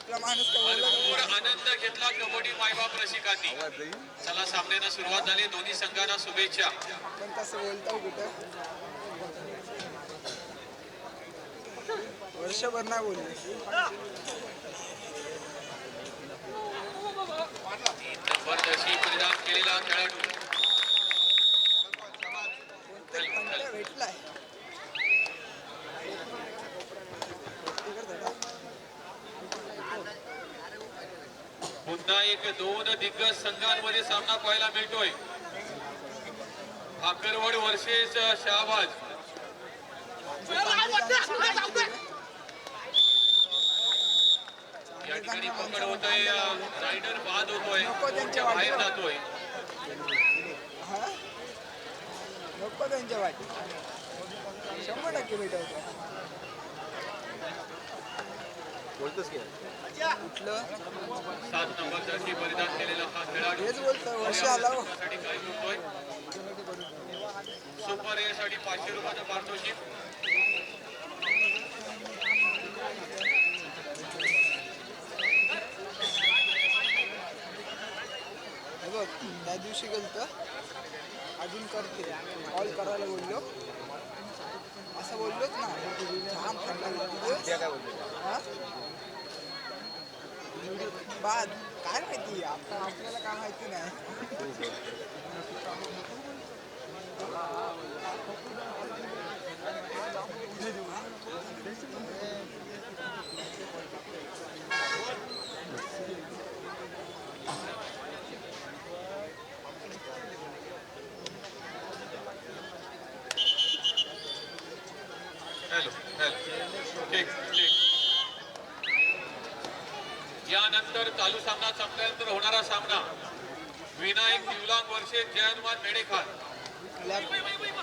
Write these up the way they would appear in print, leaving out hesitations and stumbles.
भरपूर आनंद घेतला कबड्डी मायबाप रसिकांनी. चला सामन्याला सुरुवात झाली. दोन्ही संघांना शुभेच्छा. पण तसं बोलतो कुठं वर्षभर नाही बोलले. जबरदस्ती परिधान केलेला खेळाडू भेटलाय. पुन्हा एक दोन दिग्गज संघांमध्ये सामना पाहायला मिळतोय. ठाकरवड वर्सेस शहाबाज. या ठिकाणी पकड होतोय. रायडर बाद होतोय. बाहेर जातोय. नको त्यांच्या वाटी 100% भेटवतो. बोलतोस की कुठलं 7 नंबर जर्सी परिधान केलेला हा खेळाडू हेच बोलतो. वर्ष आला साठी काय बोलतोय. सुपर ए साठी 500 रुपयाचं पारितोषिक. बघ त्या दिवशी गेलतो अजून करते कॉल करायला बोललो. असं बोललोच ना छान काय बोलतो बाद काय माहिती आपल्याला काय माहिती नाही. यानंतर चालू सामना संपल्यानंतर होणारा सामना विनायक दिवलांग वर्षे जयनमान मेडेखान.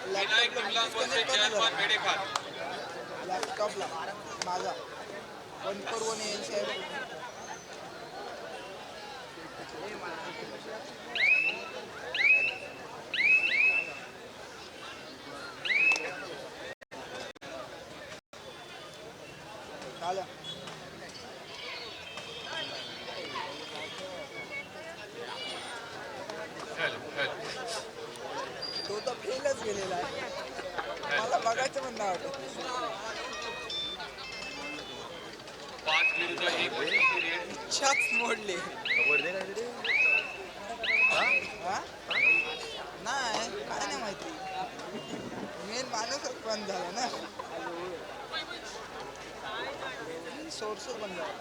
विनायक दिवलांग वर्षे जयनमान मेडेखान. लॅपटॉपला माझा 141 आहे. तो तर फेलच गेलेला आहे. मला बघायचं पण नाही वाटत. 5 विरुद्ध 1 इच्छाच मोडले. नाही काय नाही माहिती. मेन माणूसच बंद झाला ना. सोर्सच बंद झाला.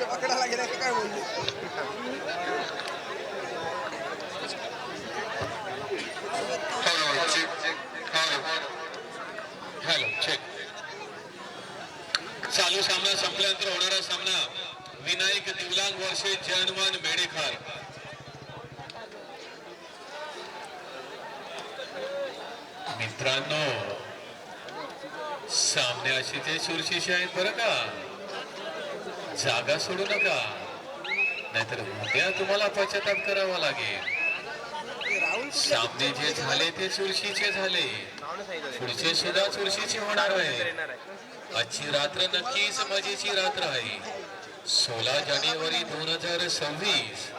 पकडायला गेला काय बोलले. चालू सामना संपल्यानंतर होणारा सामना विनायक दिवलांग वर्षे जयनमान मेडेखान. मित्रांनो सामन्याशी ते चुरशीशी आहेत बरं का. जागा सोडू नका नाहीतर उद्या तुम्हाला पश्चाताप करावा लागेल. राहुल सामने जे झाले ते चुरशीचे झाले, नाव नाही सांगितलं पुढचे सुद्धा चुरशीचे होणार आहे. येणार आहे. आजची रात्र नक्कीच मजेची रात्र आहे. 16 जानेवारी 2026.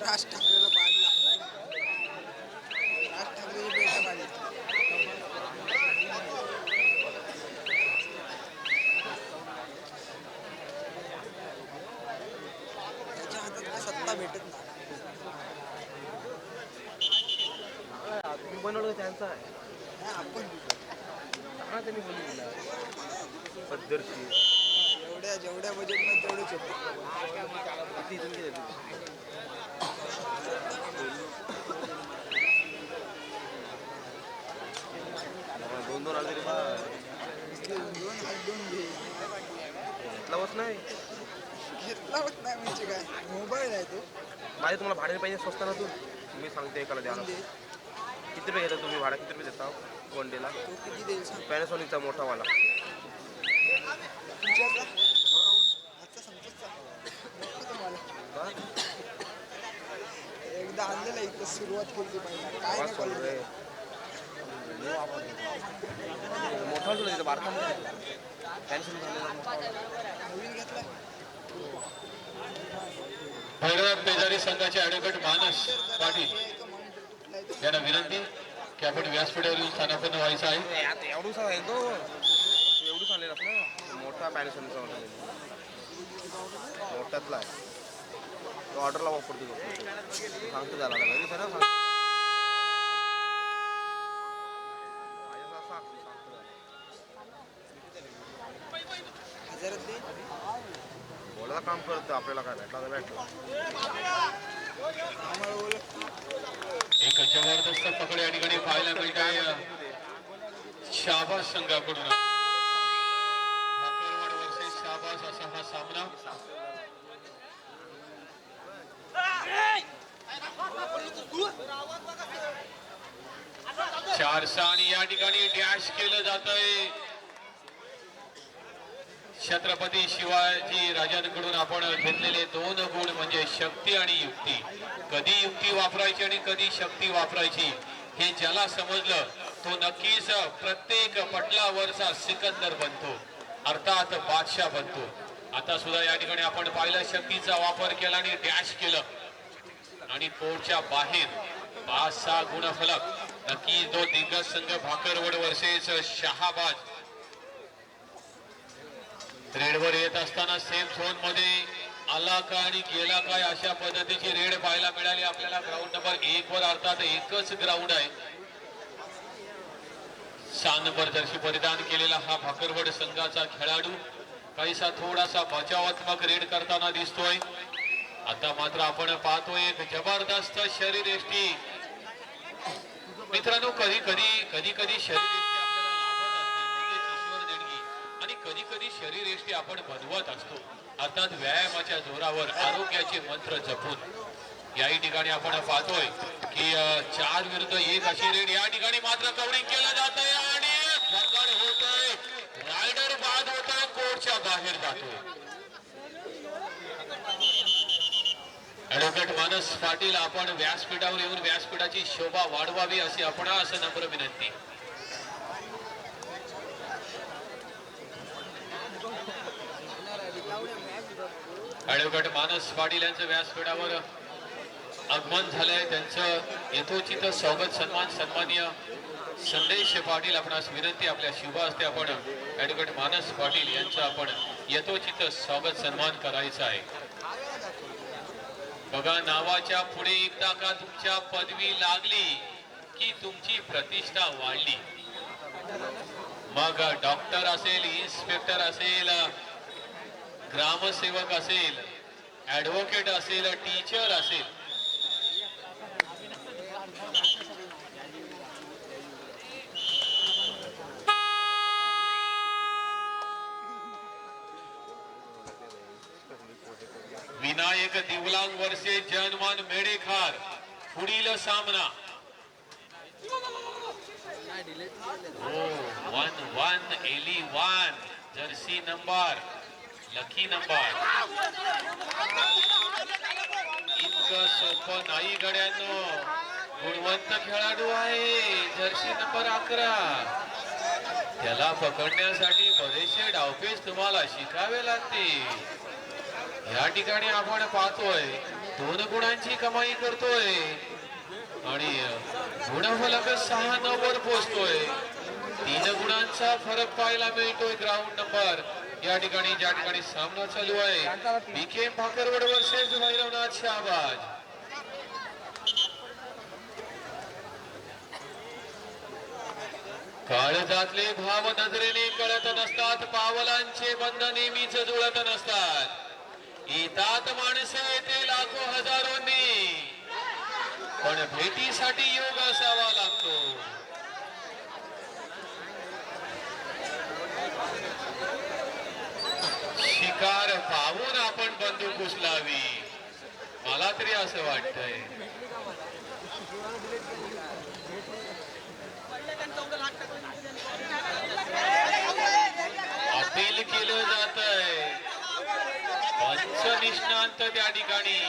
राज ठाकरेला पाडला. राज ठाकरेची बेटा पाडली. त्याच्या हातात काय सत्ता भेटत नाही. तुम्ही बनवलं त्यांचा आहे. नाही, आपण हा त्यांनी बोलू दिला पद्धतशीर. जेवढ्या बजेटमध्ये तेवढेच होते. किती इथून किती देते? दोन आले तरी दोन हात दोन घे. घेतला होत नाही. घेतला होत नाही म्हणजे काय, मोबाईल आहे तो. माझे तुम्हाला भाडे पाहिजे स्वस्तानातून मी सांगते एकाला द्यायला. म्हणजे किती रुपये घेता तुम्ही भाडा, किती रुपये देता वन डेला? तो किती देईल सांग. पॅनासॉनिकचा मोठावाला. तुमच्याचा आजचा संतोषचा नको तुम्हाला. का? एकदा आणलेला इथं सुरुवात केली पाहिजे. काय नाही बोल quality. रे. मोठा तुला इथं बारका पॅनासॉनिक झालेला मोठा. नवीन घेतला. भैरव पेजारी संघाचे ॲडव्होकेट मानस पाटील यांना विनंती की आपण व्यासपीठावरून स्थानापन्न व्हायचं आहे. आता एवढूसा आहे तो, एवढूच आणलेलास ना मोठा पॅनासॉनिकचा मोठ्यातला आहे तो. ऑर्डरला वापरतो तो. सांगतो त्याला घरी सर हजारात दे. बोलायला काम करतो. आपल्याला काय भेटला तर भेटला. आम्हाला बोल. एक जबरदस्त पकड या ठिकाणी पाहायला मिळत आहे शाबाज संघाकडून. भाकरवाड वर्सेस शाबाज असा हा सामना. चार आणि या ठिकाणी डॅश केलं जात आहे. छत्रपती शिवाजी राजांकडून आपण घेतलेले दोन गुण म्हणजे शक्ती आणि युक्ती. कधी युक्ती वापरायची आणि कधी शक्ती वापरायची हे ज्याला समजलं तो नक्कीच प्रत्येक पटलावरचा सिकंदर बनतो, अर्थात बादशाह बनतो. आता सुद्धा या ठिकाणी आपण पाहिलं शक्तीचा वापर केला आणि डॅश केलं आणि कोर्टच्या बाहेर 5-6 गुणफलक. नक्की तो दिग्गज संघ भाकरवड वर्सेस शहाबाज रेडवर येत असताना सेफ झोन मध्ये आला का आणि गेला काय अशा पद्धतीची रेड पाहायला मिळाली आपल्याला. ग्राउंड नंबर 1 वर अर्थात एकच ग्राउंड आहे. सान नंबर जर्सी परिधान केलेला हा भाकरवड संघाचा खेळाडू काहीसा थोडासा बचावात्मक रेड करताना दिसतोय. आता मात्र आपण पाहतोय एक जबरदस्त शरीरयष्टी. मित्रांनो कधी कधी शरीरयष्टी आणि कधी कधी शरीरयष्टी आपण बनवत असतो, अर्थात व्यायामाच्या जोरावर आरोग्याचे मंत्र जपून. याही ठिकाणी आपण पाहतोय की 4 विरुद्ध 1 अशी रेड या ठिकाणी मात्र कव्हरिंग केलं जात आहे आणि पकड होतोय. रायडर बाद होतोय, कोर्टच्या बाहेर जातोय. ॲडव्होकेट मानस पाटील आपण व्यासपीठावर येऊन व्यासपीठाची शोभा वाढवावी अशी आपण असं नम्र विनंती. ॲडव्होकेट मानस पाटील यांचं व्यासपीठावर आगमन झालंय त्यांचं यथोचित स्वागत सन्माननीय संदेश पाटील आपणास विनंती आपल्या शुभ हस्ते आपण ॲडव्होकेट मानस पाटील यांचं आपण यथोचित स्वागत सन्मान करायचा आहे. बघा नावाच्या पुढे एकदा का तुमच्या पदवी लागली की तुमची प्रतिष्ठा वाढली. मग डॉक्टर असेल, इन्स्पेक्टर असेल, ग्रामसेवक असेल, ॲडव्होकेट असेल, टीचर असेल, विनायक दिवलांग वर्षे जनमान मेडेखार पुढील सामना 1111 जर्सी नंबर लकी नंबर. इतकं सोपं नाही गड्यांनो, गुणवंत खेळाडू आहे जर्सी नंबर 11. त्याला पकडण्यासाठी बरेचसे डावपेच तुम्हाला शिकावे लागतील. या ठिकाणी आपण पाहतोय 2 गुणांची कमाई करतोय आणि गुणफलक 6 वर पोहोचतोय. 3 गुणांचा फरक पाहायला मिळतोय. ग्राउंड नंबर या ठिकाणी ज्या ठिकाणी सामना चालू आहे बीके भाकरवड वर्सेस भैरवनाथ शहाबाज. काळजातले भाव नजरेने कळत नसतात, पावलांचे बंध नेहमीच जुळत नसतात. येतात माणसे येते लाखो हजारोंनी, पण भेटीसाठी योग असावा लागतो. शिकार पाहून आपण बंदूक उचलावी, मला तरी असं वाटतंय. अपील केलं जातंय, पंच निष्णांत त्या ठिकाणी.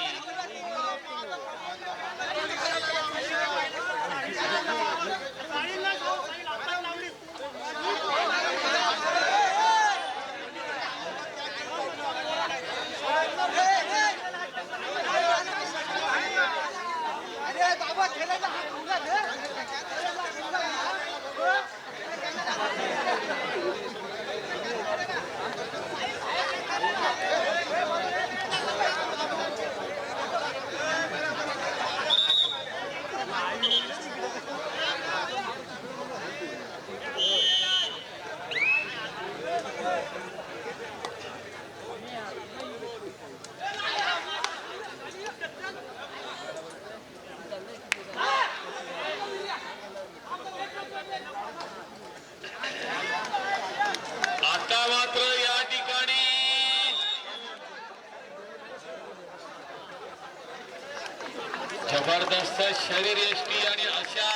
जबरदस्त शरीर यष्टी आणि अशा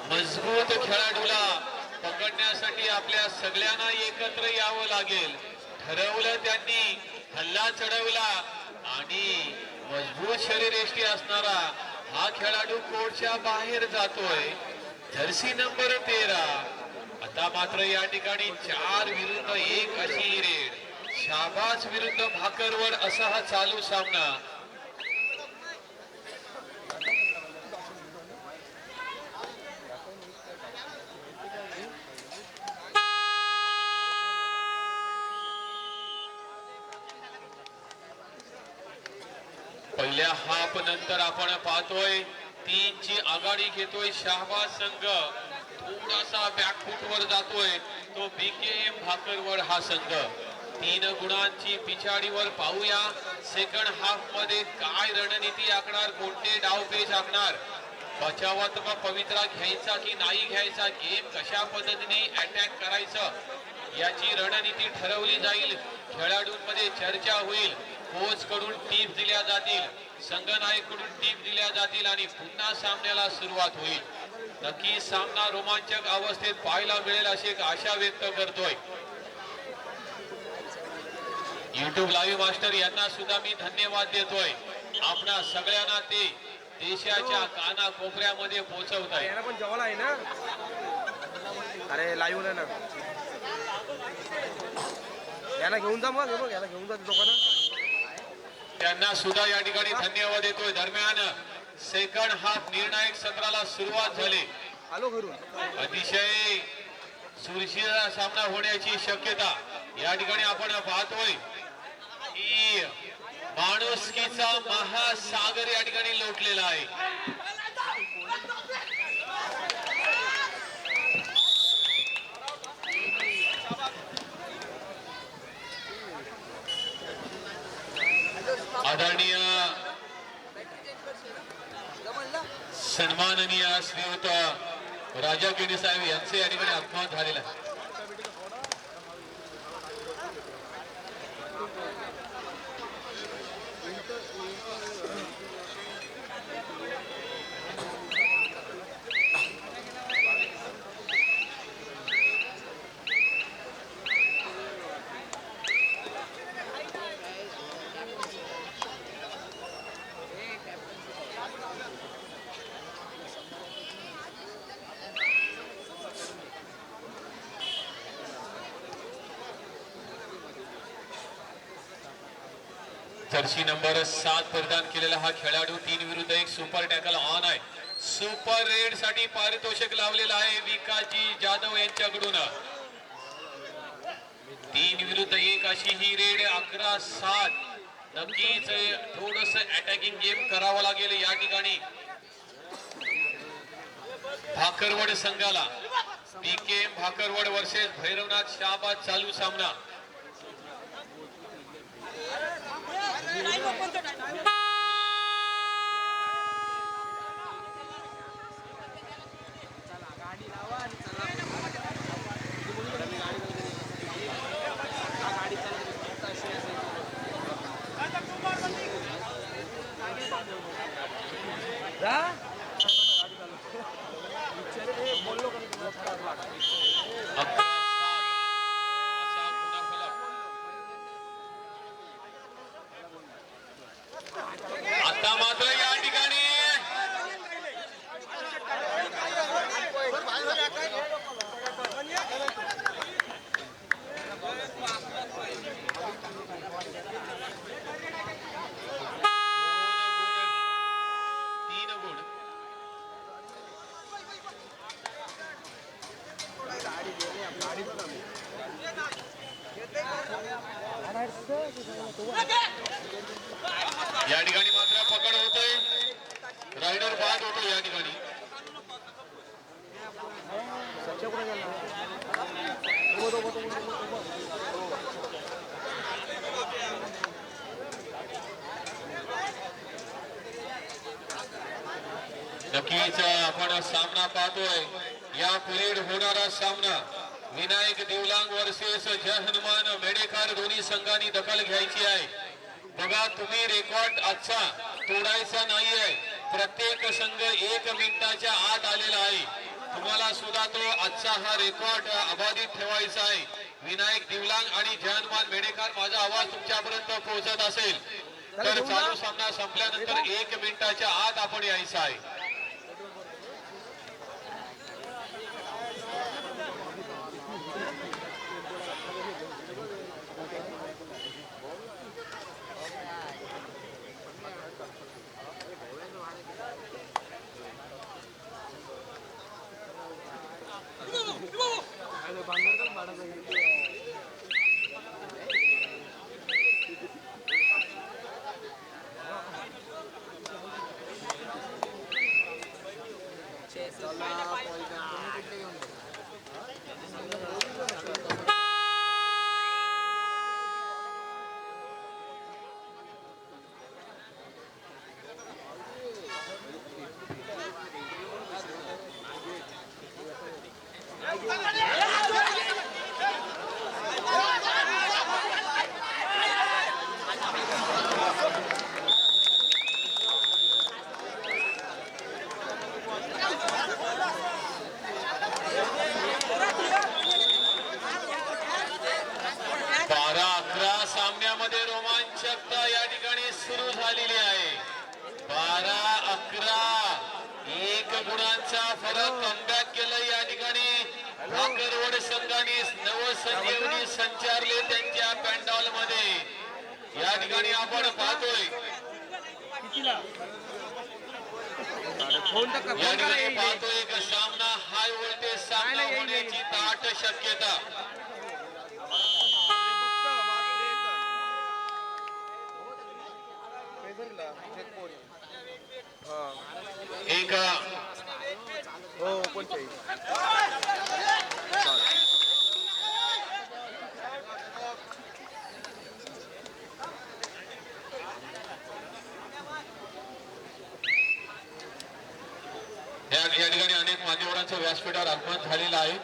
मजबूत खेळाडूला पकडण्यासाठी आपल्या सगळ्यांना एकत्र यावं लागेल. ठरवलं त्यांनी, हल्ला चढवला आणि मजबूत शरीर यष्टी असणारा हा खेळाडू कोर्टच्या बाहेर जातोय. Jersey number 13. आता मात्र या ठिकाणी 4 विरुद्ध 1 अशी रेड. शाबाज विरुद्ध भाकरवड असा हा चालू सामना. पहिल्या हाफ नंतर आपण पाहतोय 3 ची आघाडी घेतोय शहाबाज संघ. थोडासा बॅकफूट वर जातोय तो बीकेएम भाकरवड हा संघ. 3 गुणांची पिछाडीवर पाहूया सेकंड हाफ मध्ये काय रणनीती आखणार, कोणते डावपेच आखणार, बचावात्मक पवित्रा घ्यायचा की नाही घ्यायचा, गेम कशा पद्धतीने अटॅक करायचं याची रणनीती ठरवली जाईल. खेळाडूंमध्ये चर्चा होईल, कोच कडून टिप्स दिल्या जातील, संघनायक कडून टिप्स दिल्या जातील आणि पुन्हा सामन्याला सुरुवात होईल. नक्की सामना रोमांचक अवस्थेत पाहायला मिळेल अशी एक आशा व्यक्त करतोय. YouTube लाईव्ह मास्टर यांना सुद्धा मी धन्यवाद देतोय. आपणा सगळ्यांना ते देशाच्या काना कोपऱ्यामध्ये पोहोचवत आहे. याला पण जवळ आहे ना, अरे लाईव्ह ना, याला घेऊन जा, मग याला घेऊन जा लोकांना. त्यांना सुद्धा या ठिकाणी धन्यवाद देतोय. दरम्यान सेकंड हाफ निर्णायक सत्राला सुरुवात झाली. आलो घरून. अतिशय चुरशीचा सामना होण्याची शक्यता या ठिकाणी आपण पाहतोय की माणुसकीचा महासागर या ठिकाणी लोटलेला आहे. आदरणीय सन्माननीय श्रीयुत राजा केडी साहेब यांचे या ठिकाणी अपमान झालेला आहे. जर्सी नंबर 7 परिधान केलेला हा खेळाडू 3 विरुद्ध 1 सुपर टॅकल ऑन आहे. सुपर रेड साठी पारितोषिक लावलेलं आहे विकासजी जाधव यांच्याकडून. 3 विरुद्ध 1 अशी ही रेड. 11-7 नक्कीच थोडस अटॅकिंग गेम करावं लागेल या ठिकाणी भाकरवड संघाला. पीके भाकरवड वर्सेस भैरवनाथ शहाबाद चालू सामना. आता मात्र या ठिकाणी या ठिकाणी मात्र पकड होतोय. रायडर बाद होतो या ठिकाणी. नक्कीच आपण सामना पाहतोय. या पुढे होणारा सामना विनायक देवलांग वर्सेस जय हनुमान मेडेकर दोन्ही संघांनी दखल घ्यायची आहे. बघा तुम्ही रेकॉर्ड आजचा तोडायचा नाहीये. प्रत्येक संघ 1 मिनिटाच्या आत आलेला आहे. तुम्हाला सुद्धा तो आजचा हा रेकॉर्ड अबाधित ठेवायचा आहे. विनायक देवलांग आणि जय हनुमान मेडेकर माझा आवाज तुमच्यापर्यंत पोहोचत असेल तर चालू सामना संपल्यानंतर 1 मिनिटाच्या आत आपण यायचं आहे. सामन्यामध्ये रोमांचकता या ठिकाणी सुरू झालेली आहे. 12-11 1 गुणांचा फरक कमबॅक केलं या ठिकाणी. भाकरवड संघाने नवसंजीवनी संचारले त्यांच्या पॅन्डॉल मध्ये. या ठिकाणी आपण पाहतोय या ठिकाणी पाहतोय एक सामना हाय व्होल्टेज सामना होण्याची दाट शक्यता. एक हो पण या ठिकाणी अनेक मान्यवरांचं व्यासपीठावर आगमन झालेलं आहे.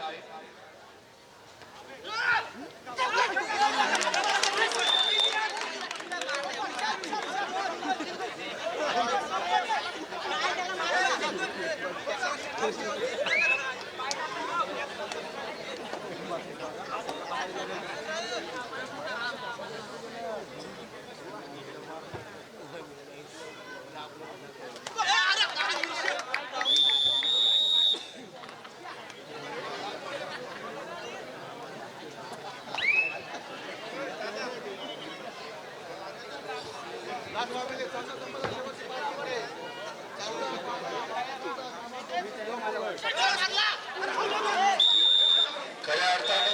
खऱ्या अर्थाने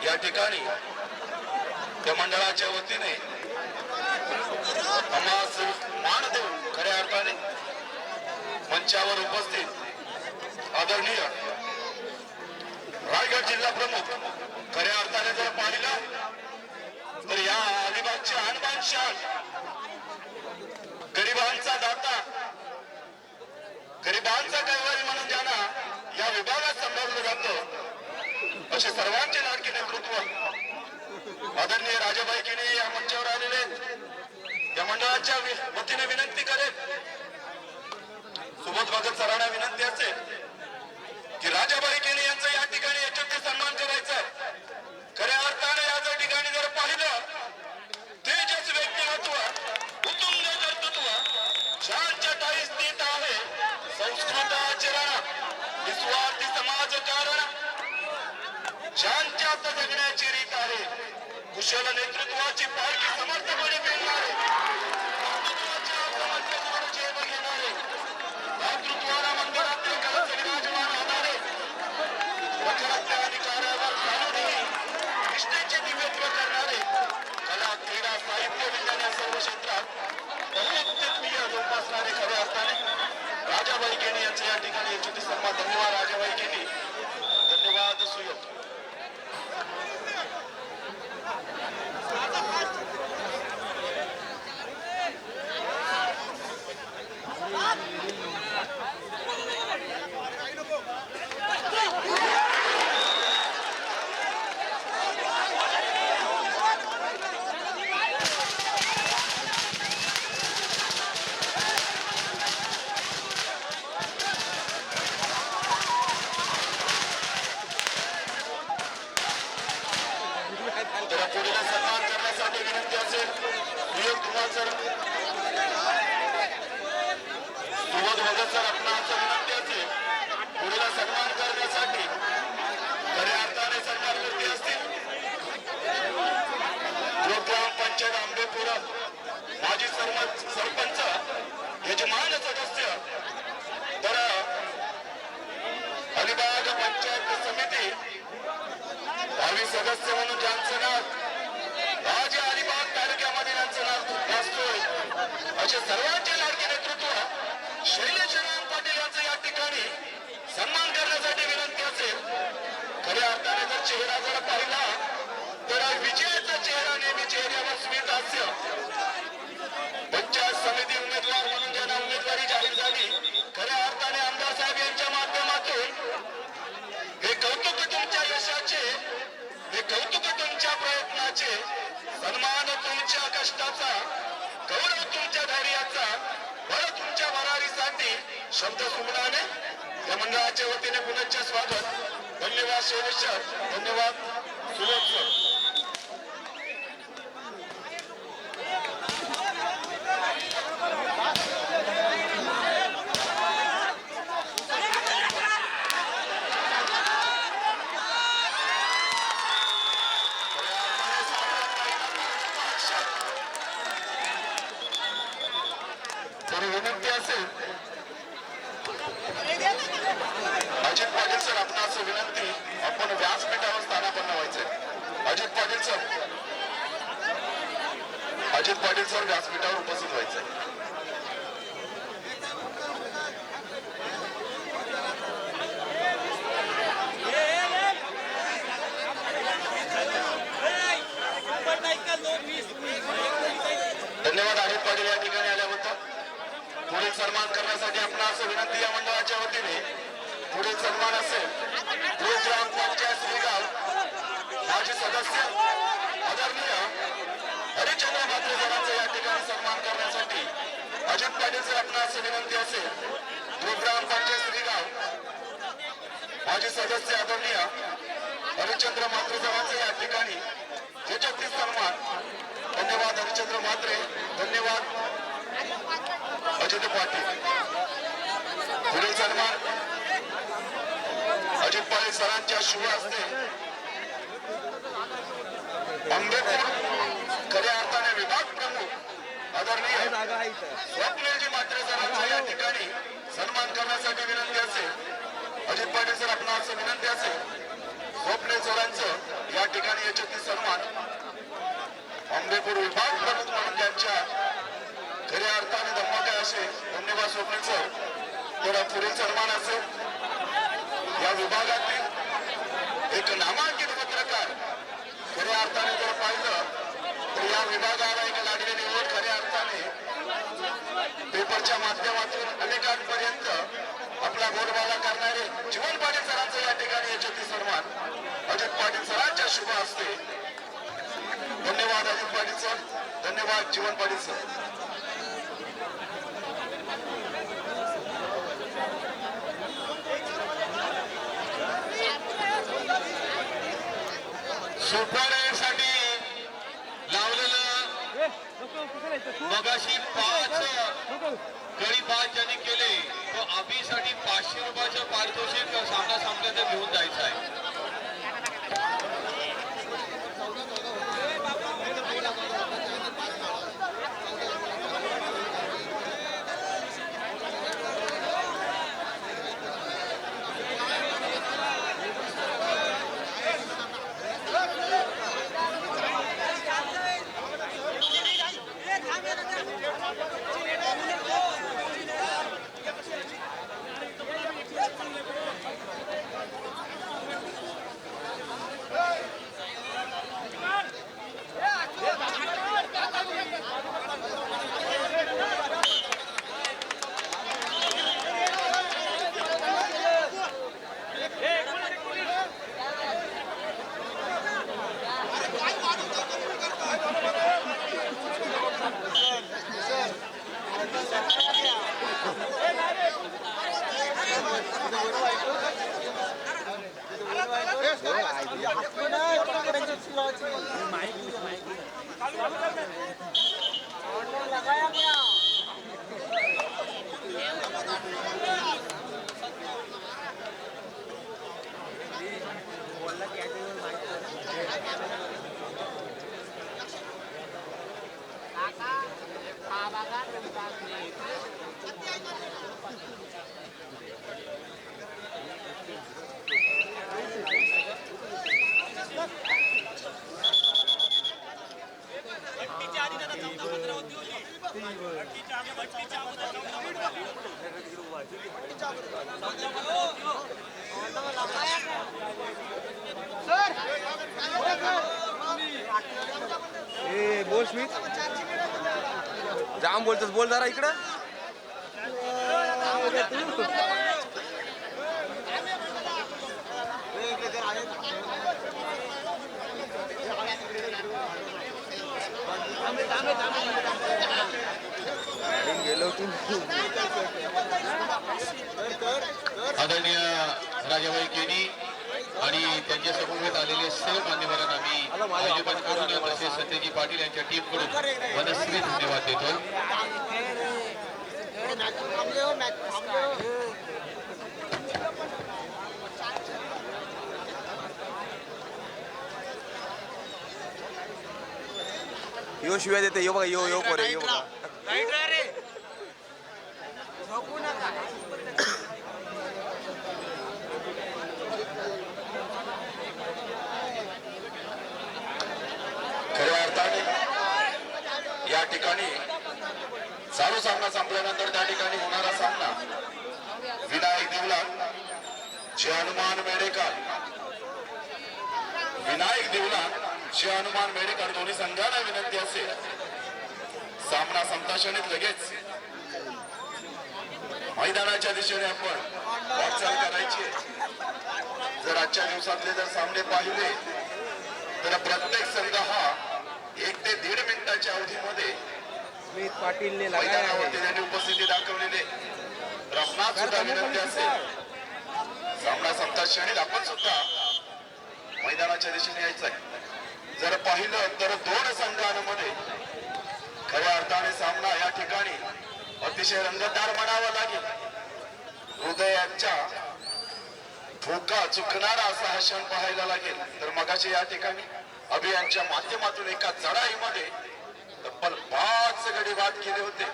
या ठिकाणी त्या मंडळाच्या वतीने आम्हास मान देऊन खऱ्या अर्थाने मंचावर उपस्थित आदरणीय रायगड जिल्हा प्रमुख खऱ्या अर्थाने जर पाहिलं तर या अलिबागचे आणबान शान गरिबांचा दाता गरिबांचा कैवारी म्हणून ज्यांना या विभागात संबोधलं जातं असे सर्वांचे लाडके नेतृत्व आदरणीय राजाबाई केने या मंचावर आलेले या मंडळाच्या वतीने विनंती करेल. सुबोध भगत सरांना विनंती असेल की राजाबाई केने यांचा या ठिकाणी याच्यात सन्मान करायचा आहे. खऱ्या अर्थाने या जर ठिकाणी जर पाहिलं तेजस व्यक्तिमत्व उत्तुंग कर्तृत्व शांच्या टाळी स्थित आहे संस्कृत आचरण निस्वार्थी समाजकारण शांच्या जगण्याची रीत आहे कुशल नेतृत्वाची पालखी समर्थपणे पेलणारे नेतृत्वाच्या समर्थपणे जेव घेणारे मातृत्वाला मंदिरातील कलश विराजमान होणारे वचनाच्या अधिकारावर चालूनही निष्ठेचे दिव्यत्व करणारे कला क्रीडा साहित्य विज्ञान या सर्व क्षेत्रात बहुमुखत्वीय जोपासणारे खरे असताना राजाबाई केने यांचे या ठिकाणी यशस्वी सन्मान. धन्यवाद राजाबाई केने. धन्यवाद सुयोग. तर पुढील सन्मान करण्यासाठी विनंती असेल सुयोग कुमार सर सुबोध भगत सर आपणास विनंती असेल पुढील सन्मान करण्यासाठी खऱ्या अर्थाने सरकारवरती असतील जो ग्रामपंचायत आंबेपुरा माजी सरपंच यजमान सदस्य तर अलिबाग पंचायत समिती 22 सदस्य म्हणून ज्यांचं नाव आज अलिबाग तालुक्यामध्ये त्यांचं नाव असतोय असे सर्वांचे लाडके नेतृत्व शैलेश राम पाटील यांचं या ठिकाणी सन्मान करण्यासाठी विनंती असेल. खऱ्या अर्थाने जर चेहरा जर पाहिला तर विजयाचा चेहरा नेहमी चेहऱ्यावर स्मित हास्य. पंचायत समिती उमेदवार म्हणून ज्यांना उमेदवारी जाहीर झाली खऱ्या अर्थाने आमदार साहेब यांच्या माध्यमातून हे कौतुक तुमच्या यशाचे हे कौतुक तुमच्या प्रयत्नाचे सन्मान तुमच्या कष्टाचा गौरव तुमच्या धैर्याचा बळ तुमच्या भरारीसाठी शब्द सुमनाने या मंडळाच्या वतीने पुनश्च स्वागत. धन्यवाद शैलेश सर. धन्यवाद सुयोग सर. आपणास विनंती, आपण व्यासपीठावर स्थानापन्न व्हायचंय. अजित पाटील सर व्यासपीठावर उपस्थित व्हायचंय. धन्यवाद अजित पाटील या ठिकाणी आल्याबद्दल. पुढील सन्मान करण्यासाठी आपणास विनंती, या मंडळाच्या वतीने पुढील सन्मान असेल ग्रामपंचायत श्रीगाव माजी सदस्य आदरणीय हरिचंद्र म्हात्रे सरांचा या ठिकाणी सन्मान करण्यासाठी अजित पाटील सर आपणास विनंती असेल. ग्रामपंचायत श्रीगाव माजी सदस्य आदरणीय हरिचंद्र म्हात्रे सरांचा या ठिकाणी यशस्वी सन्मान. धन्यवाद हरिचंद्र म्हात्रे, धन्यवाद अजित पाटील. पुढील सन्मान अजित पाटील सरांच्या शुभ हस्ते आंबेडकर खऱ्या अर्थाने विभाग प्रमुख आदरणीय स्वप्नीलजी म्हात्रे सरांचा या ठिकाणी सन्मान करण्यासाठी विनंती असेल. अजित पाटील सर आपणास विनंती असेल. स्वप्नील सरांचं या ठिकाणी यशस्वी सन्मान आंबेडकर विभाग प्रमुख म्हणून त्यांच्या खऱ्या अर्थाने धम्मकाय असे. धन्यवाद स्वप्नील सर. थोडा पुढील सन्मान असेल. या विभागातील एक नामांकित पत्रकार, खऱ्या अर्थाने जर पाहिलं तर या विभागाला एक लागलेली निवड खऱ्या अर्थाने पेपरच्या माध्यमातून अनेकांपर्यंत आपला बोलबाला करणारे जीवन पाटील सरांचा या ठिकाणी यशस्वी सन्मान अजित पाटील सरांच्या शुभ हस्ते. धन्यवाद अजित पाटील सर, धन्यवाद जीवन पाटील सर. सुपाऱ्यासाठी लावलेलं मगाशी 5 ज्यांनी केले तो अभिसाठी 500 रुपयाचं पारितोषिक सामना संपल्यानंतर घेऊन जायचं आहे. बोल स्मित, जाम बोलतोस, बोल जरा इकडं. आदरणीय राजाबाई केनी आणि त्यांच्या समवेत आलेले सर्व मान्यवरांना आम्ही आयोजकांकडून तसेच सत्यजी पाटील यांच्या टीमकडून मनस्वी धन्यवाद देतो. यो शिवाय देते, यो बघा, यो यो पोरे, यो बघा. ठिकाणी चालू सामना संपल्यानंतर त्या ठिकाणी होणारा सामना विनायक देवला जे हनुमान मेडेकर दोन्ही संघांना विनंती असेल सामना संपता क्षणीच लगेच मैदानाच्या दिशेने आपण वाटचाल करायची. जर आजच्या दिवसातले जर सामने पाहिले तर प्रत्येक संघ हा 1 ते 1.5 मिनिटाच्या अवधीमध्ये स्मित पाटील ने लगाया मैदानावरती है. त्यांनी उपस्थिती दाखवलेली. रफनाथ सुद्धा विनंती असेल सामना संपता क्षणी आपण सुद्धा मैदानाच्या दिशेने यायचं आहे. जर पाहिलं तर दोन संघांमध्ये खऱ्या अर्थाने सामना या ठिकाणी अतिशय रंगतदार म्हणावा लागेल. हृदयाच्या ठोका चुकणारा असा हा क्षण पाहायला लागेल. तर मगाशी या ठिकाणी अभियानच्या माध्यमातून एका चढाईमध्ये तब्बल 5 गडी बाद केले होते.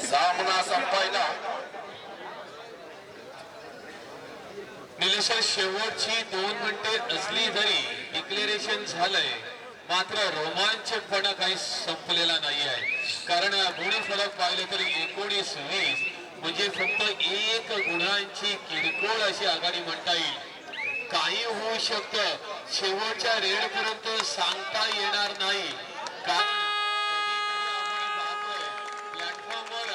सामना संपायला निलेश्वर शेवटची 2 मिनिटे असली तरी डिक्लेरेशन झालंय, मात्र रोमांचकपणा काही संपलेला नाही आहे. कारण गुणी फरक पाहिलं तरी 19-20 म्हणजे फक्त 1 गुणांची किरकोळ अशी आघाडी म्हणता येईल. काही होऊ शकतं, शेवटच्या रेड पर्यंत सांगता येणार नाही. कारण प्लॅटफॉर्मवर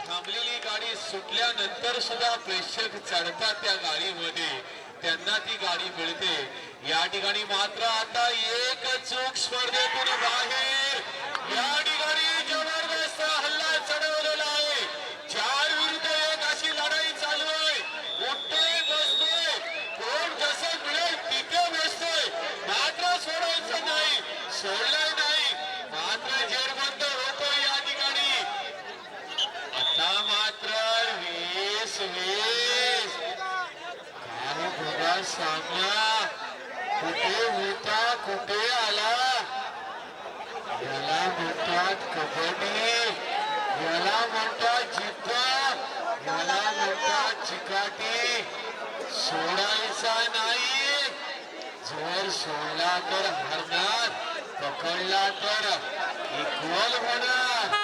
थांबलेली गाडी सुटल्यानंतर सुद्धा प्रेक्षक चढतात त्या गाडीमध्ये, त्यांना ती गाडी मिळते. या ठिकाणी मात्र आता एक चूक स्पर्धेतून बाहेर. या ठिकाणी जबरदस्त हल्ला चढवलेला आहे. 4 विरुद्ध 1 अशी लढाई चालू आहे. उठतोय बसतोय, कोण जसं मिळेल तिथे बसतोय, मात्र सोडायचं नाही, सोडलंय नाही, मात्र जेरबंद होतोय या ठिकाणी. आता मात्र 20-20 काय बघा सामना कुठे होता कुठे आला. याला म्हणतात कबड्डी, याला म्हणतात जिद्द, याला म्हणतात चिकाटी. सोडायचा नाही, जर सोडला तर हरणार, पकडला तर इक्वल होणार.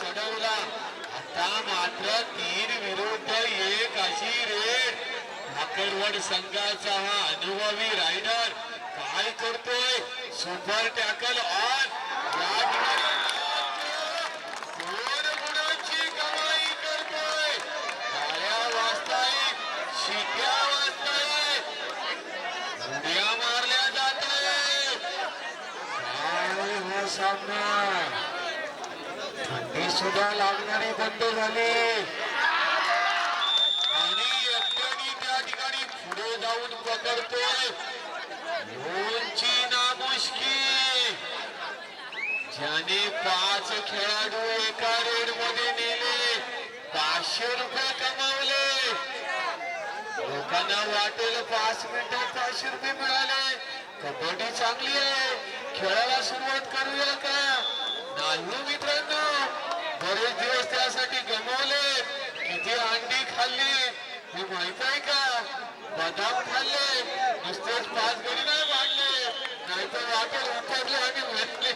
चढवला. आता मात्र 3 विरुद्ध 1 अशी रेड. भाकरवड संघाचा हा अनुभवी रायडर काय करतोय, सुपर टॅकल ऑन. या ठिकाणी 2 गुणांची कमाई करतोय. टाळ्या वाजतायत, शिट्या वाजतायत, उड्या मारल्या जातायत. काय हा सामना, थंडी सुद्धा लागणारी बंद झाली आणि एकट्याने त्या ठिकाणी पुढे जाऊन पकडतोय. दोनची नामुष्की. ज्याने 5 खेळाडू एका रेड मध्ये नेले, 500 रुपये कमावले. लोकांना वाटेल 5 मिनिटात 500 रुपये मिळाले, कबड्डी चांगली आहे, खेळाला सुरुवात करूया का? नाही मित्रांनो, बरेच दिवस त्यासाठी गमावले. किती अंडी खाल्ली हे माहित आहे का? बदाम खाल्ले, नुसतेच 5 गडी नाही वाढले, नाहीतर वाटेल उतरले आणि भेटले.